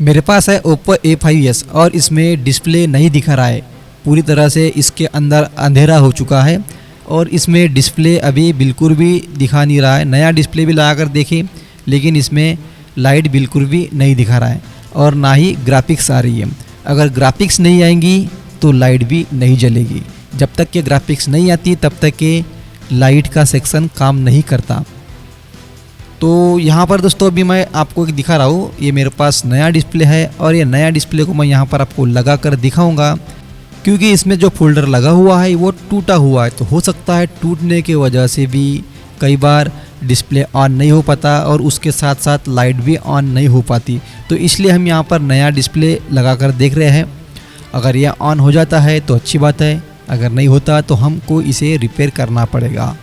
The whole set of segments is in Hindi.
मेरे पास है Oppo A5s और इसमें डिस्प्ले नहीं दिखा रहा है, पूरी तरह से इसके अंदर अंधेरा हो चुका है और इसमें डिस्प्ले अभी बिल्कुल भी दिखा नहीं रहा है। नया डिस्प्ले भी लगा कर देखें लेकिन इसमें लाइट बिल्कुल भी नहीं दिखा रहा है और ना ही ग्राफिक्स आ रही है। अगर ग्राफिक्स नहीं आएंगी तो लाइट भी नहीं जलेगी। जब तक के ग्राफिक्स नहीं आती तब तक के लाइट का सेक्शन काम नहीं करता। तो यहाँ पर दोस्तों अभी मैं आपको एक दिखा रहा हूँ, ये मेरे पास नया डिस्प्ले है और ये नया डिस्प्ले को मैं यहाँ पर आपको लगा कर दिखाऊँगा क्योंकि इसमें जो फोल्डर लगा हुआ है वो टूटा हुआ है। तो हो सकता है टूटने की वजह से भी कई बार डिस्प्ले ऑन नहीं हो पाता और उसके साथ साथ लाइट भी ऑन नहीं हो पाती। तो इसलिए हम यहाँ पर नया डिस्प्ले लगा कर देख रहे हैं। अगर यह ऑन हो जाता है तो अच्छी बात है, अगर नहीं होता तो हमको इसे रिपेयर करना पड़ेगा।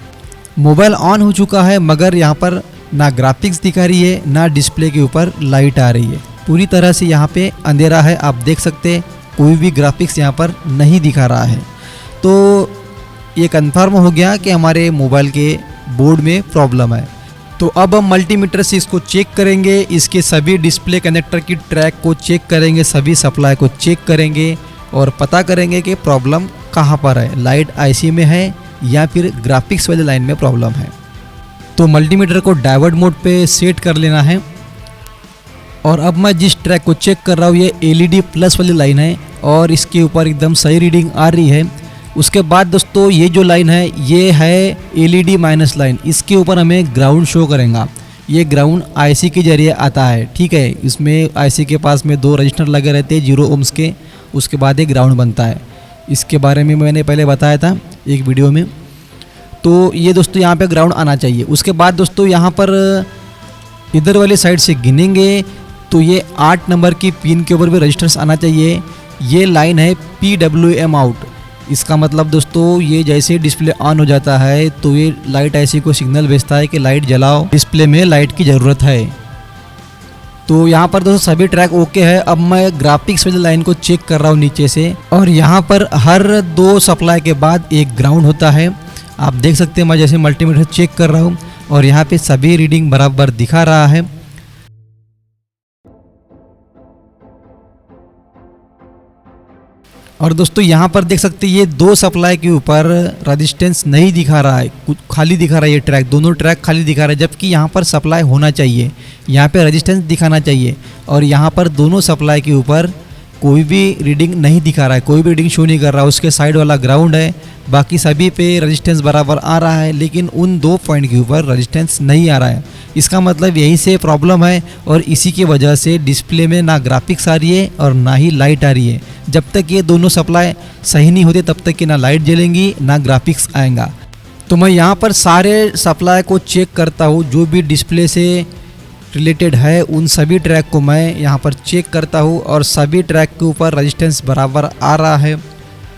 मोबाइल ऑन हो चुका है मगर यहाँ पर ना ग्राफिक्स दिखा रही है ना डिस्प्ले के ऊपर लाइट आ रही है। पूरी तरह से यहाँ पे अंधेरा है, आप देख सकते हैं कोई भी ग्राफिक्स यहाँ पर नहीं दिखा रहा है। तो ये कंफर्म हो गया कि हमारे मोबाइल के बोर्ड में प्रॉब्लम है। तो अब हम मल्टीमीटर से इसको चेक करेंगे, इसके सभी डिस्प्ले कनेक्टर की ट्रैक को चेक करेंगे, सभी सप्लाई को चेक करेंगे और पता करेंगे कि प्रॉब्लम कहाँ पर है, लाइट आईसी में है या फिर ग्राफिक्स वाली लाइन में प्रॉब्लम है। तो मल्टीमीटर को डाइवर्ट मोड पे सेट कर लेना है और अब मैं जिस ट्रैक को चेक कर रहा हूँ ये एलईडी प्लस वाली लाइन है और इसके ऊपर एकदम सही रीडिंग आ रही है। उसके बाद दोस्तों ये जो लाइन है ये है एलईडी माइनस लाइन, इसके ऊपर हमें ग्राउंड शो करेगा। ये ग्राउंड आईसी के जरिए आता है, ठीक है। इसमें आईसी के पास में 2 रजिस्टर लगे रहते हैं 0 ohms के, उसके बाद एक ग्राउंड बनता है। इसके बारे में मैंने पहले बताया था एक वीडियो में। तो ये दोस्तों यहाँ पे ग्राउंड आना चाहिए। उसके बाद दोस्तों यहाँ पर इधर वाली साइड से गिनेंगे तो ये 8 नंबर की पिन के ऊपर भी रजिस्टर्स आना चाहिए। ये लाइन है PWM आउट, इसका मतलब दोस्तों ये जैसे डिस्प्ले ऑन हो जाता है तो ये लाइट ऐसी को सिग्नल भेजता है कि लाइट जलाओ, डिस्प्ले में लाइट की ज़रूरत है। तो यहाँ पर दोस्तों सभी ट्रैक ओके है। अब मैं ग्राफिक्स वाली लाइन को चेक कर रहा हूँ नीचे से और यहाँ पर हर 2 सप्लाई के बाद एक ग्राउंड होता है। आप देख सकते हैं मैं जैसे मल्टीमीटर चेक कर रहा हूँ और यहाँ पे सभी रीडिंग बराबर दिखा रहा है। और दोस्तों यहाँ पर देख सकते हैं ये 2 सप्लाई के ऊपर रेजिस्टेंस नहीं दिखा रहा है, कुछ खाली दिखा रहा है। ये ट्रैक दोनों ट्रैक खाली दिखा रहा है जबकि यहाँ पर सप्लाई होना चाहिए, यहाँ पे रेजिस्टेंस दिखाना चाहिए। और यहाँ पर दोनों सप्लाई के ऊपर कोई भी रीडिंग नहीं दिखा रहा है, कोई भी रीडिंग शो नहीं कर रहा है। उसके साइड वाला ग्राउंड है, बाकी सभी पे रेजिस्टेंस बराबर आ रहा है लेकिन उन 2 पॉइंट के ऊपर रेजिस्टेंस नहीं आ रहा है। इसका मतलब यही से प्रॉब्लम है और इसी की वजह से डिस्प्ले में ना ग्राफिक्स आ रही है और ना ही लाइट आ रही है। जब तक ये दोनों सप्लाई सही नहीं होते तब तक कि ना लाइट जलेंगी ना ग्राफिक्स आएगा। तो मैं यहाँ पर सारे सप्लाई को चेक करता हूँ, जो भी डिस्प्ले से रिलेटेड है उन सभी ट्रैक को मैं यहाँ पर चेक करता हूँ और सभी ट्रैक के ऊपर रेजिस्टेंस बराबर आ रहा है।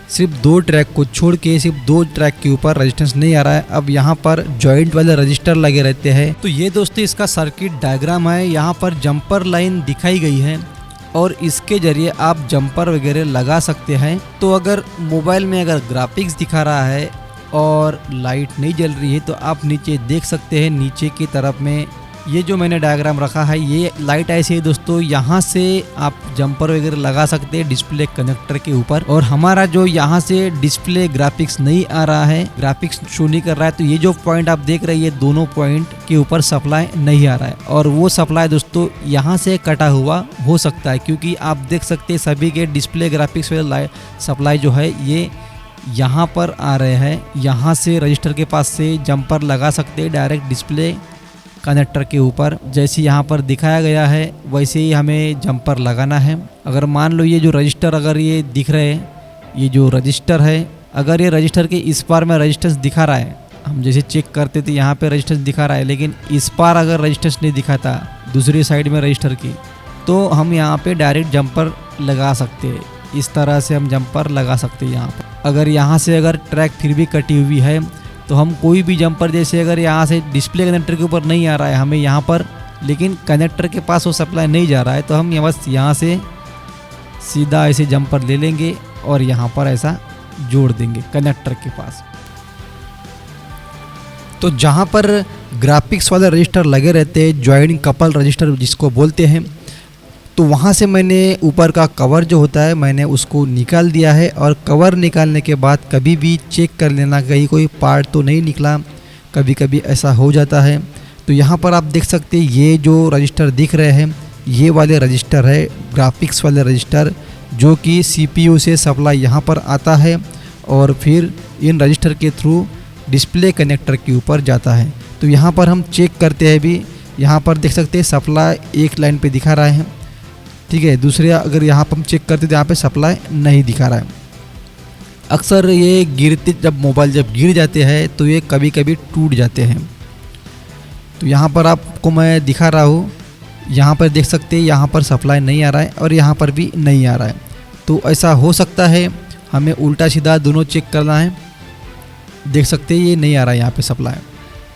सिर्फ 2 ट्रैक को छोड़ के सिर्फ 2 ट्रैक के ऊपर रेजिस्टेंस नहीं आ रहा है। अब यहाँ पर जॉइंट वाले रजिस्टर लगे रहते हैं। तो ये दोस्तों इसका सर्किट डायग्राम है। यहाँ पर जंपर लाइन दिखाई गई है और इसके जरिए आप जंपर वगैरह लगा सकते हैं। तो अगर मोबाइल में अगर ग्राफिक्स दिखा रहा है और लाइट नहीं जल रही है तो आप नीचे देख सकते हैं, नीचे की तरफ में ये जो मैंने डायग्राम रखा है ये लाइट ऐसे है दोस्तों, यहाँ से आप जंपर वगैरह लगा सकते हैं डिस्प्ले कनेक्टर के ऊपर। और हमारा जो यहाँ से डिस्प्ले ग्राफिक्स नहीं आ रहा है, ग्राफिक्स शो नहीं कर रहा है, तो ये जो पॉइंट आप देख रहे हैं ये दोनों पॉइंट के ऊपर सप्लाई नहीं आ रहा है और वो सप्लाई दोस्तों यहाँ से कटा हुआ हो सकता है क्योंकि आप देख सकते हैं सभी के डिस्प्ले ग्राफिक्स वाले सप्लाई जो है ये यहाँ पर आ रहे हैं। यहाँ से रजिस्टर के पास से जंपर लगा सकते हैं डायरेक्ट डिस्प्ले कनेक्टर के ऊपर, जैसे यहाँ पर दिखाया गया है वैसे ही हमें जंपर लगाना है। अगर मान लो ये जो रजिस्टर अगर ये दिख रहे हैं, ये जो रजिस्टर है अगर ये रजिस्टर के इस पार में रजिस्टेंस दिखा रहा है, हम जैसे चेक करते थे यहाँ पे रजिस्टेंस दिखा रहा है लेकिन इस पार अगर रजिस्टेंस नहीं दिखाता दूसरी साइड में रजिस्टर की, तो हम यहाँ पे डायरेक्ट जंपर लगा सकते हैं। इस तरह से हम जंपर लगा सकते हैं यहाँ पर। अगर यहाँ से अगर ट्रैक फिर भी कटी हुई है तो हम कोई भी जंपर जैसे अगर यहाँ से डिस्प्ले कनेक्टर के ऊपर नहीं आ रहा है हमें यहाँ पर, लेकिन कनेक्टर के पास वो सप्लाई नहीं जा रहा है, तो हम बस यहाँ से सीधा ऐसे जंपर ले लेंगे और यहाँ पर ऐसा जोड़ देंगे कनेक्टर के पास। तो जहाँ पर ग्राफिक्स वाले रजिस्टर लगे रहते हैं, जॉइंट कपल रजिस्टर जिसको बोलते हैं, तो वहाँ से मैंने ऊपर का कवर जो होता है मैंने उसको निकाल दिया है। और कवर निकालने के बाद कभी भी चेक कर लेना कहीं कोई पार्ट तो नहीं निकला, कभी कभी ऐसा हो जाता है। तो यहाँ पर आप देख सकते हैं ये जो रजिस्टर दिख रहे हैं ये वाले रजिस्टर है, ग्राफिक्स वाले रजिस्टर, जो कि CPU से सप्लाई यहाँ पर आता है और फिर इन रजिस्टर के थ्रू डिस्प्ले कनेक्टर के ऊपर जाता है। तो यहाँ पर हम चेक करते हैं भी, यहाँ पर देख सकते हैं सप्लाई एक लाइन पे दिखा रहा है, ठीक है। दूसरे अगर यहाँ पर हम चेक करते तो यहाँ पे सप्लाई नहीं दिखा रहा है। अक्सर ये गिरते जब मोबाइल जब गिर जाते हैं तो ये कभी कभी टूट जाते हैं। तो यहाँ पर आपको मैं दिखा रहा हूँ, यहाँ पर देख सकते हैं यहाँ पर सप्लाई नहीं आ रहा है और यहाँ पर भी नहीं आ रहा है। तो ऐसा हो सकता है, हमें उल्टा सीधा दोनों चेक करना है। देख सकते हैं ये नहीं आ रहा है यहाँ पे सप्लाई।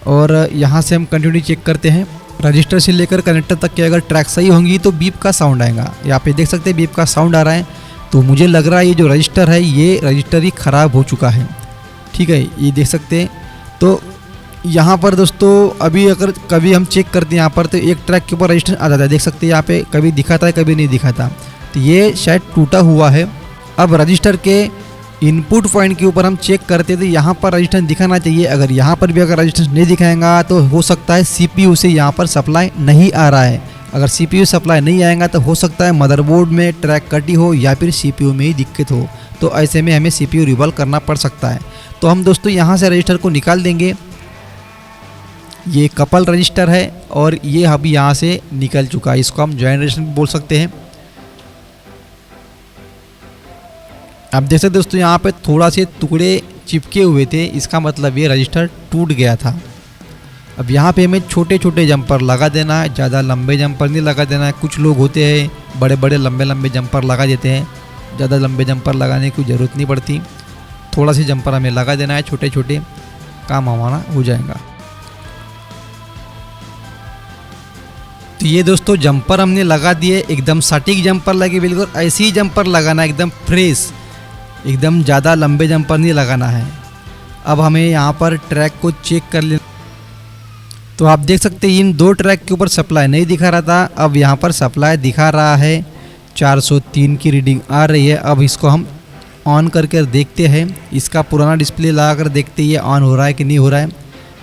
और यहाँ से हम कंटिन्यू चेक करते हैं, रजिस्टर से लेकर कनेक्टर तक के अगर ट्रैक सही होंगी तो बीप का साउंड आएगा। यहाँ पे देख सकते हैं बीप का साउंड आ रहा है। तो मुझे लग रहा है ये जो रजिस्टर है ये रजिस्टर ही ख़राब हो चुका है, ठीक है। ये देख सकते हैं। तो यहाँ पर दोस्तों अभी अगर कभी हम चेक करते हैं यहाँ पर तो एक ट्रैक के ऊपर रजिस्टर आ जाता है, देख सकते हैं यहाँ पे कभी दिखाता है कभी नहीं दिखाता। तो ये शायद टूटा हुआ है। अब रजिस्टर के इनपुट पॉइंट के ऊपर हम चेक करते तो यहाँ पर रजिस्टर दिखाना चाहिए। अगर यहाँ पर भी अगर रजिस्टर नहीं दिखाएगा तो हो सकता है CPU से यहाँ पर सप्लाई नहीं आ रहा है। अगर CPU सप्लाई नहीं आएगा तो हो सकता है मदरबोर्ड में ट्रैक कटी हो या फिर CPU में ही दिक्कत हो। तो ऐसे में हमें CPU रिवॉल्व करना पड़ सकता है। तो हम दोस्तों यहाँ से रजिस्टर को निकाल देंगे। ये कपल रजिस्टर है और ये अभी यहाँ से निकल चुका है, इसको हम जॉइंट रजिस्टर बोल सकते हैं। आप देख सकते दोस्तों यहाँ पे थोड़ा से टुकड़े चिपके हुए थे, इसका मतलब ये रजिस्टर टूट गया था। अब यहाँ पे हमें छोटे छोटे जंपर लगा देना है, ज़्यादा लंबे जंपर नहीं लगा देना है। कुछ लोग होते हैं बड़े बड़े लंबे लंबे जंपर लगा देते हैं, ज़्यादा लंबे जंपर लगाने की ज़रूरत नहीं पड़ती। थोड़ा सी जंपर हमें लगा देना है, छोटे छोटे, काम हमारा हो जाएगा। तो ये दोस्तों जंपर हमने लगा दिए, एकदम सटीक जंपर लगे, बिल्कुल ऐसे ही जंपर लगाना, एकदम फ्रेश, एकदम ज़्यादा लंबे जंपर नहीं लगाना है। अब हमें यहाँ पर ट्रैक को चेक कर लेना। तो आप देख सकते हैं इन दो ट्रैक के ऊपर सप्लाई नहीं दिखा रहा था, अब यहाँ पर सप्लाई दिखा रहा है। 403 की रीडिंग आ रही है। अब इसको हम ऑन करके देखते हैं, इसका पुराना डिस्प्ले लगा कर देखते हैं ये ऑन हो रहा है कि नहीं हो रहा है।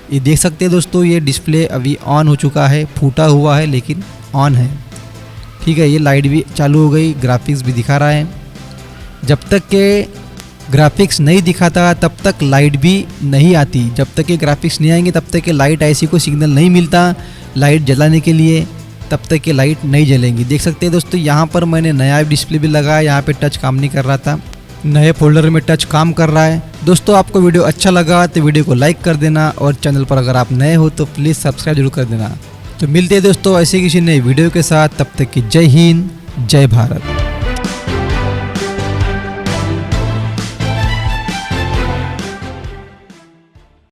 ये देख सकते हैं दोस्तों ये डिस्प्ले अभी ऑन हो चुका है, फूटा हुआ है लेकिन ऑन है, ठीक है। ये लाइट भी चालू हो गई, ग्राफिक्स भी दिखा रहा है। जब तक के ग्राफिक्स नहीं दिखाता तब तक लाइट भी नहीं आती। जब तक के ग्राफिक्स नहीं आएंगे तब तक के लाइट ऐसी कोई सिग्नल नहीं मिलता लाइट जलाने के लिए, तब तक के लाइट नहीं जलेंगी। देख सकते हैं दोस्तों यहाँ पर मैंने नया डिस्प्ले भी लगाया, यहाँ पे टच काम नहीं कर रहा था, नए फोल्डर में टच काम कर रहा है। दोस्तों आपको वीडियो अच्छा लगा तो वीडियो को लाइक कर देना और चैनल पर अगर आप नए हो तो प्लीज़ सब्सक्राइब जरूर कर देना। तो मिलते हैं दोस्तों ऐसे किसी नए वीडियो के साथ, तब तक की जय हिंद, जय भारत।